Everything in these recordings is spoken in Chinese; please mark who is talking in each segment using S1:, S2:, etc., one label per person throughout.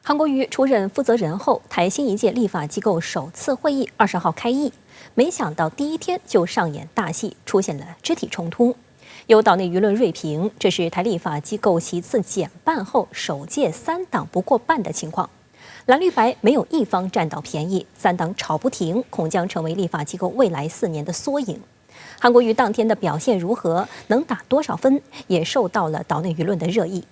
S1: 韩国瑜出任负责人后，台新一届立法机构首次会议20号开议，没想到第一天就上演大戏，出现了肢体冲突。有岛内舆论锐评，这是台立法机构席次减半后首届3党不过半的情况。蓝绿白没有一方占到便宜，3党吵不停，恐将成为立法机构未来4年的缩影。韩国瑜当天的表现如何，能打多少分，也受到了岛内舆论的热议。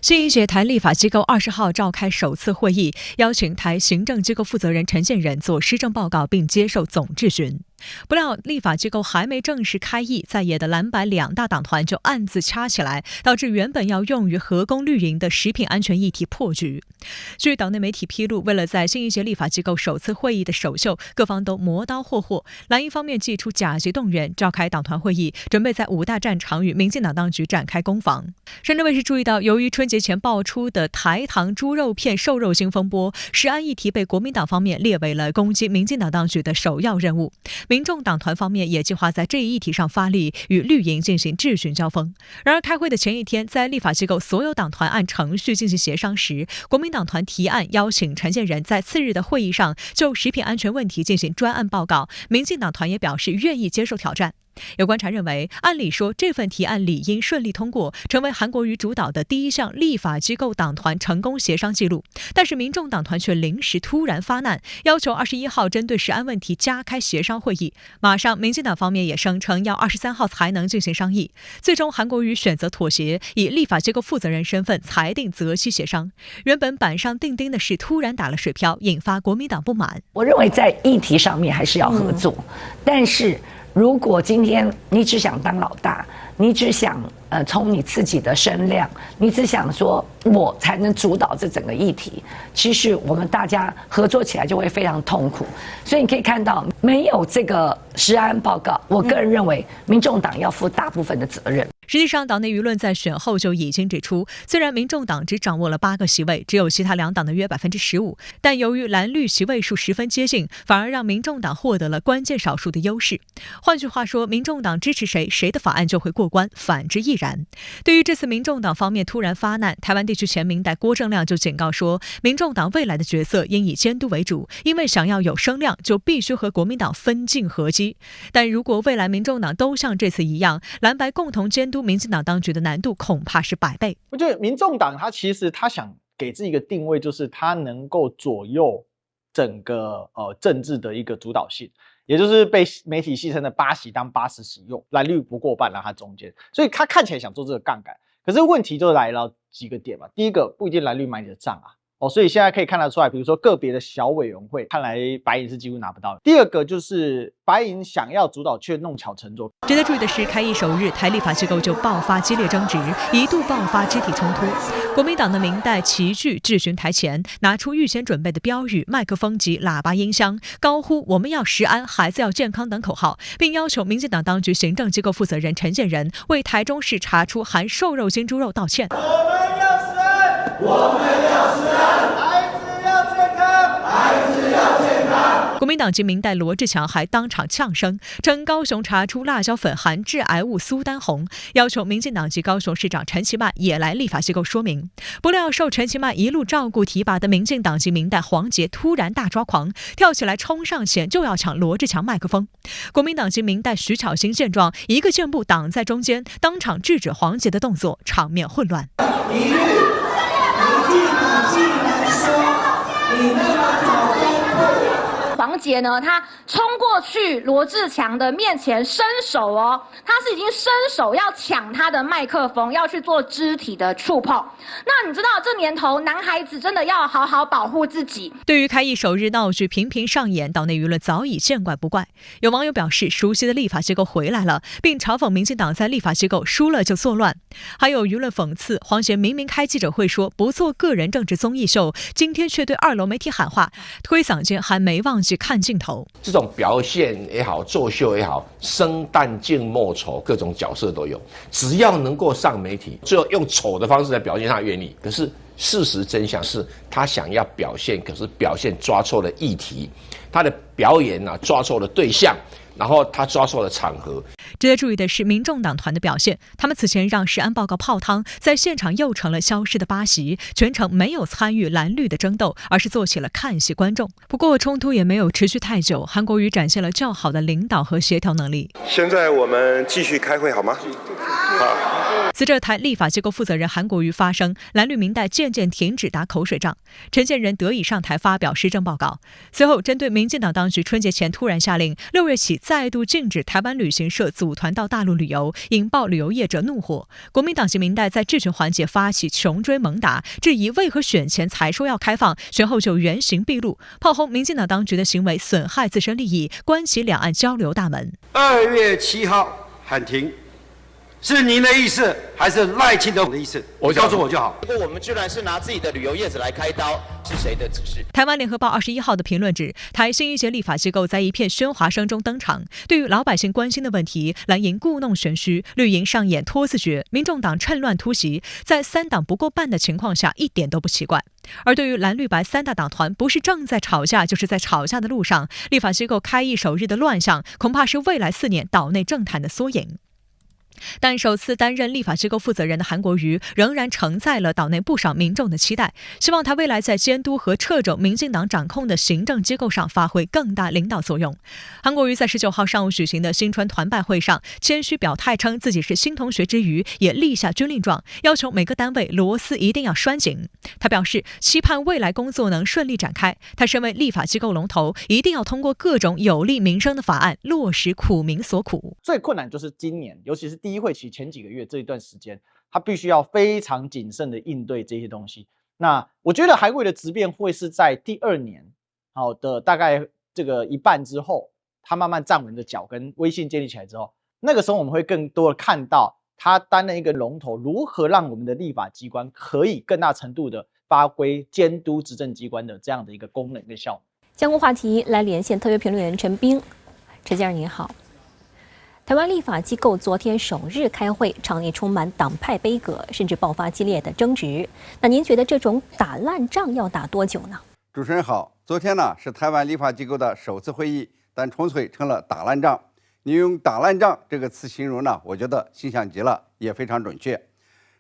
S2: 新一届台立法机构20号召开首次会议，邀请台行政机构负责人陈建仁做施政报告，并接受总质询。不料立法机构还没正式开议，在野的蓝白2大党团就暗自掐起来，导致原本要用于核工绿营的食品安全议题破局。据岛内媒体披露，为了在新一届立法机构首次会议的首秀，各方都磨刀霍霍。蓝营方面祭出甲级动员，召开党团会议，准备在5大战场与民进党当局展开攻防。深圳卫视注意到，由于春节前爆出的台糖猪肉片瘦肉精风波，食安议题被国民党方面列为了攻击民进党当局的首要任务。民众党团方面也计划在这一议题上发力，与绿营进行质询交锋。然而，开会的前一天，在立法机构所有党团按程序进行协商时，国民党团提案邀请陈建仁在次日的会议上就食品安全问题进行专案报告，民进党团也表示愿意接受挑战。有观察认为，按理说这份提案理应顺利通过，成为韩国瑜主导的第一项立法机构党团成功协商记录。但是民众党团却临时突然发难，要求21号针对食安问题加开协商会议。马上民进党方面也声称要23号才能进行商议。最终韩国瑜选择妥协，以立法机构负责人身份裁定择期协商。原本板上钉钉的事突然打了水漂，引发国民党不满。
S3: 我认为在议题上面还是要合作，但是如果今天你只想当老大，你只想冲你自己的声量，你只想说我才能主导这整个议题，其实我们大家合作起来就会非常痛苦。所以你可以看到，没有这个食安报告，我个人认为民众党要负大部分的责任。
S2: 实际上，党内舆论在选后就已经指出，虽然民众党只掌握了8个席位，只有其他2党的约15%，但由于蓝绿席位数十分接近，反而让民众党获得了关键少数的优势。换句话说，民众党支持谁，谁的法案就会过关，反之亦然。对于这次民众党方面突然发难，台湾地区前民代郭正亮就警告说，民众党未来的角色应以监督为主，因为想要有声量，就必须和国民党分进合击。但如果未来民众党都像这次一样，蓝白共同监督民进党当局的难度恐怕是100倍。
S4: 我觉得民众党其实他想给自己一个定位，就是他能够左右整个政治的一个主导性，也就是被媒体戏称的8席当80席用，蓝绿不过半让他中间，所以他看起来想做这个杠杆。可是问题就来了几个点嘛，第一个，不一定蓝绿买你的账啊。所以现在可以看得出来，比如说个别的小委员会，看来白银是几乎拿不到的。第二个就是白银想要主导，却弄巧成拙。
S2: 值得注意的是，开议首日，台立法机构就爆发激烈争执，一度爆发肢体冲突。国民党的民代齐聚质询台前，拿出预先准备的标语、麦克风及喇叭音箱，高呼“我们要食安，孩子要健康”等口号，并要求民进党当局行政机构负责人陈建仁为台中市查出含瘦肉精猪肉道歉。
S5: 我们要食安，我们要食安。
S2: 国民党籍民代罗志强还当场呛声，称高雄查出辣椒粉含致癌物苏丹红，要求民进党籍高雄市长陈其迈也来立法机构说明。不料受陈其迈一路照顾提拔的民进党籍民代黄杰突然大抓狂，跳起来冲上前就要抢罗志强麦克风。国民党籍民代徐巧芯见状，一个箭步挡在中间，当场制止黄杰的动作，场面混乱。
S6: 黄杰呢，他冲过去罗志强的面前伸手他是已经伸手要抢他的麦克风，要去做肢体的触碰。那你知道这年头男孩子真的要好好保护自己。
S2: 对于开议首日闹剧频频上演，岛内舆论早已见怪不怪。有网友表示，熟悉的立法机构回来了，并嘲讽民进党在立法机构输了就作乱。还有舆论讽刺，黄贤明明开记者会说不做个人政治综艺秀，今天却对2楼媒体喊话，推搡间还没忘记看镜头。
S7: 这种表现也好，作秀也好，生旦净末丑各种角色都有，只要能够上媒体，最后用丑的方式来表现他愿意。可是事实真相是他想要表现，可是表现抓错了议题，他的表演抓错了对象，然后他抓错了场合。
S2: 值得注意的是，民众党团的表现，他们此前让食安报告泡汤，在现场又成了消失的八席，全程没有参与蓝绿的争斗，而是做起了看戏观众。不过冲突也没有持续太久，韩国瑜展现了较好的领导和协调能力。
S8: 现在我们继续开会好吗？好。
S2: 随着台立法机构负责人韩国瑜发声，蓝绿民代渐渐停止打口水仗，陈建仁得以上台发表施政报告。随后，针对民进党当局春节前突然下令6月起再度禁止台湾旅行社组团到大陆旅游，引爆旅游业者怒火。国民党籍民代在质询环节发起穷追猛打，质疑为何选前才说要开放，选后就原形毕露，炮轰民进党当局的行为损害自身利益，关起两岸交流大门。
S9: 2月7号喊停。是您的意思，还是赖清德的意思？告诉我就好。
S10: 如果我们居然是拿自己的旅游业者来开刀，是谁的指示？
S2: 台湾联合报21号的评论指，台新一届立法机构在一片喧哗声中登场，对于老百姓关心的问题，蓝营故弄玄虚，绿营上演拖字诀，民众党趁乱突袭，在3党不过半的情况下，一点都不奇怪。而对于蓝绿白3大党团不是正在吵架，就是在吵架的路上，立法机构开议首日的乱象，恐怕是未来4年岛内政坛的缩影。但首次担任立法机构负责人的韩国瑜仍然承载了岛内不少民众的期待，希望他未来在监督和掣肘民进党掌控的行政机构上发挥更大领导作用。韩国瑜在19号上午举行的新春团拜会上，谦虚表态称自己是新同学之余，也立下军令状，要求每个单位螺丝一定要拴紧。他表示，期盼未来工作能顺利展开。他身为立法机构龙头，一定要通过各种有利民生的法案，落实苦民所苦。
S4: 最困难就是今年，尤其是第一会期前几个月这一段时间，他必须要非常谨慎的应对这些东西。那我觉得韩国瑜的质变会是在第2年好的大概这个一半之后，他慢慢站稳着脚跟，威信建立起来之后，那个时候我们会更多的看到他担任一个龙头，如何让我们的立法机关可以更大程度的发挥监督执政机关的这样的一个功能跟效能。
S1: 相关话题来连线特约评论员陈彬。陈先生您好。台湾立法机构昨天首日开会，场内充满党派杯葛，甚至爆发激烈的争执。那您觉得这种打烂仗要打多久呢？
S11: 主持人好，昨天呢是台湾立法机构的首次会议，但纯粹成了打烂仗。你用打烂仗这个词形容呢，我觉得形象极了，也非常准确。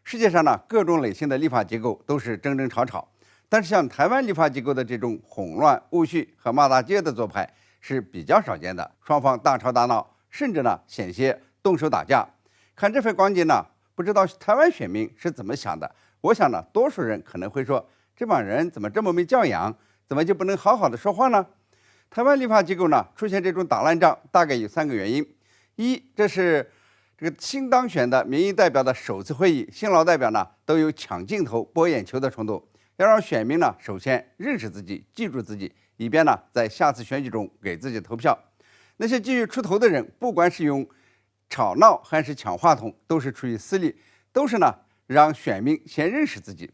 S11: 世界上呢各种类型的立法机构都是争争吵吵，但是像台湾立法机构的这种混乱无序和骂大街的做派是比较少见的，双方大吵大闹，甚至呢险些动手打架。看这份光景呢，不知道台湾选民是怎么想的。我想呢，多数人可能会说，这帮人怎么这么没教养，怎么就不能好好的说话呢？台湾立法机构呢出现这种打烂仗，大概有3个原因。一，这是这个新当选的民意代表的首次会议，新老代表呢都有抢镜头、博眼球的冲动，要让选民呢首先认识自己、记住自己，以便呢在下次选举中给自己投票。那些急于出头的人，不管是用吵闹还是抢话筒，都是出于私利，都是呢让选民先认识自己。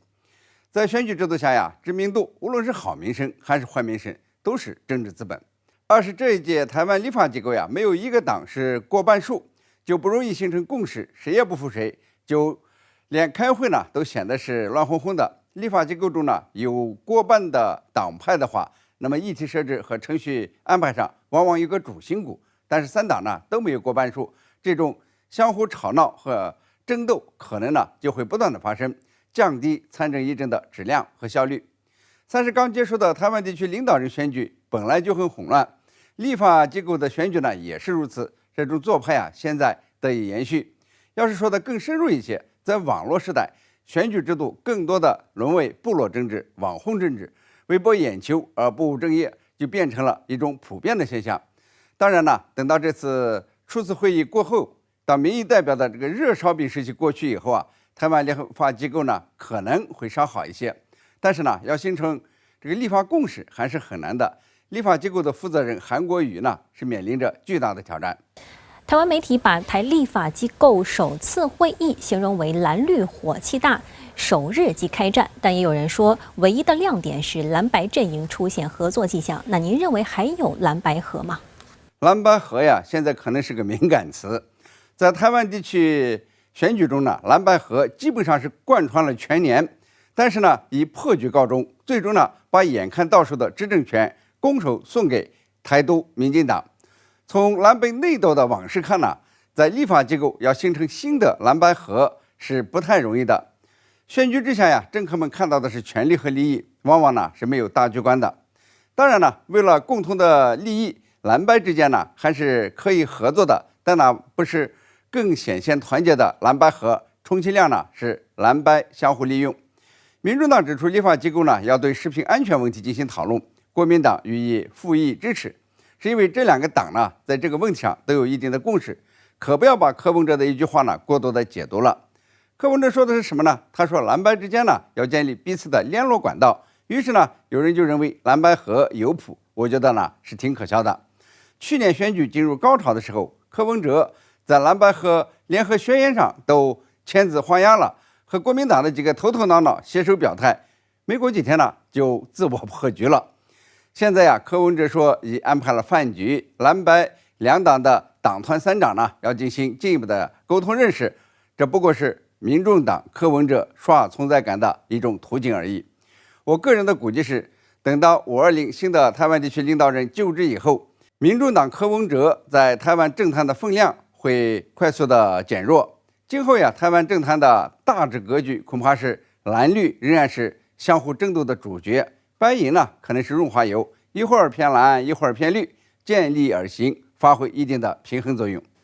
S11: 在选举制度下呀，知名度无论是好名声还是坏名声，都是政治资本。二是这一届台湾立法机构呀，没有一个党是过半数，就不容易形成共识，谁也不服谁，就连开会呢都显得是乱哄哄的。立法机构中呢有过半的党派的话，那么议题设置和程序安排上往往有个主心骨，但是3党呢都没有过半数，这种相互吵闹和争斗可能呢就会不断的发生，降低参政议政的质量和效率。3是刚结束的台湾地区领导人选举本来就很混乱，立法机构的选举呢也是如此，这种做派啊现在得以延续。要是说的更深入一些，在网络时代，选举制度更多的沦为部落政治、网红政治，为博眼球而不务正业，就变成了一种普遍的现象。当然呢，等到这次初次会议过后，当民意代表的这个热烧饼时期过去以后啊，台湾立法机构呢可能会稍好一些，但是呢，要形成这个立法共识还是很难的。立法机构的负责人韩国瑜呢是面临着巨大的挑战。
S1: 台湾媒体把台立法机构首次会议形容为蓝绿火气大，首日即开战，但也有人说唯一的亮点是蓝白阵营出现合作迹象。那您认为还有蓝白合吗？
S11: 蓝白合呀，现在可能是个敏感词。在台湾地区选举中呢，蓝白合基本上是贯穿了全年，但是呢以破局告终，最终呢把眼看到手的执政权拱手送给台独民进党。从蓝白内斗的往事看呢，在立法机构要形成新的蓝白合是不太容易的。选举之下呀，政客们看到的是权力和利益，往往呢是没有大局观的。当然呢，为了共同的利益，蓝白之间呢还是可以合作的，但那不是更显现团结的蓝白合，充其量呢是蓝白相互利用。民主党指出，立法机构呢要对食品安全问题进行讨论，国民党予以复议支持，是因为这两个党呢在这个问题上都有一定的共识，可不要把柯文哲的一句话呢过多的解读了。柯文哲说的是什么呢？他说蓝白之间呢要建立彼此的联络管道，于是呢有人就认为蓝白合有谱，我觉得呢是挺可笑的。去年选举进入高潮的时候，柯文哲在蓝白合联合宣言上都签字画押了，和国民党的几个头头脑脑携手表态，没过几天呢就自我破局了。现在呀，柯文哲说已安排了饭局，蓝白两党的党团三长呢要进行进一步的沟通认识，这不过是民众党柯文哲刷存在感的一种途径而已。我个人的估计是，等到520新的台湾地区领导人就职以后，民众党柯文哲在台湾政坛的分量会快速的减弱。今后呀，台湾政坛的大致格局恐怕是蓝绿仍然是相互争斗的主角，白银呢可能是润滑油，一会儿偏蓝一会儿偏绿，渐力而行，发挥一定的平衡作用。